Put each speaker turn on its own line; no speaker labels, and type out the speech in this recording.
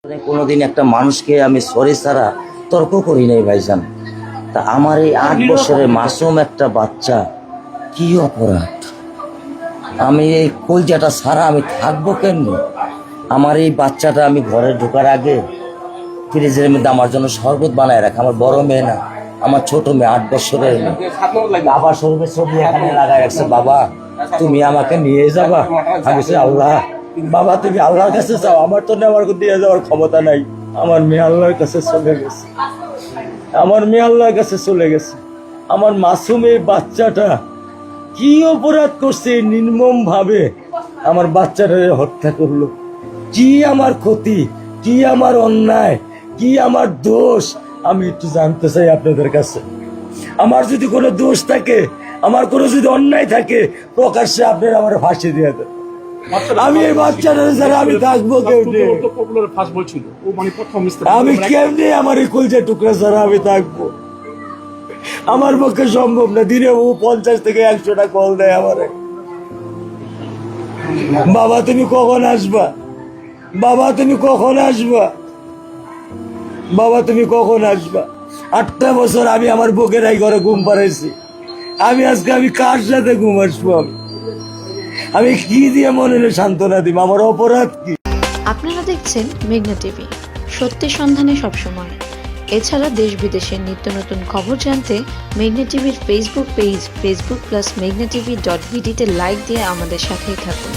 কোনোদিন একটা মানুষকে আমি সরি ছাড়া তর্ক করি নাই ভাইজান। তা আমার এই 8 বছরের মাসুম একটা বাচ্চা কি অপরাধ? আমি এই কলজাটা ছাড়া আমি থাকবো কেমনি? আমার এই বাচ্চাটা আমি ঘরে ঢোকার আগে ফ্রিজের মধ্যে আমার জন্য শরবত বানায় রাখে। আমার বড় মেয়ে না, আমার ছোট মেয়ে 8 বছরের মেয়ে। বাবা শরবত ছবি এখানে লাগায় রাখছে, বাবা তুমি আমাকে নিয়ে যাবা। আমি বলছি আল্লাহ, বাবা তুমি আল্লাহর কাছে যাও, আমার তো নেওয়ার দিয়ে যাওয়ার ক্ষমতা নাই। আমার মেয়ে আল্লাহর কাছে চলে গেছে, আমার মেয়ে আল্লাহর কাছে চলে গেছে। আমার মাসুম এই বাচ্চাটা কি অপরাধ করছে নির্মম ভাবে আমার বাচ্চাটারে হত্যা করলো? কি আমার ক্ষতি, কি আমার অন্যায়, কি আমার দোষ? আমি একটু জানতে চাই আপনাদের কাছে। আমার যদি কোনো দোষ থাকে, আমার কোনো যদি অন্যায় থাকে, প্রকাশ্যে আপনারা আমার ফাঁসি দিয়ে দেন। আমি এই বাচ্চাটা ছাড়া আমি থাকবো কেমনি? আমি কেমনি আমার এই কলজা টুকরা ছাড়া আমি থাকবো? আমার পক্ষে সম্ভব না। দিনে ও 50 থেকে 100টা কল দেয় আমারে, বাবা তুমি কখন আসবা, বাবা তুমি কখন আসবা, বাবা তুমি কখন আসবা। 8টা বছর আমি আমার বুকের এই ঘরে ঘুম পাড়াইছি। আমি আজকে আমি কার সাথে ঘুম আসবো? আমি কি দিয়ে মনে সান্ত্বনা দিব? আমার অপরাধ কি?
আপনারা দেখছেন মেঘনা টিভি, সত্যি সন্ধানে সবসময়। এছাড়া দেশ বিদেশের নিত্য নতুন খবর জানতে মেঘনা টিভির ফেসবুক পেজ facebook+meghna tv.bd তে লাইক দিয়ে আমাদের সাথেই থাকুন।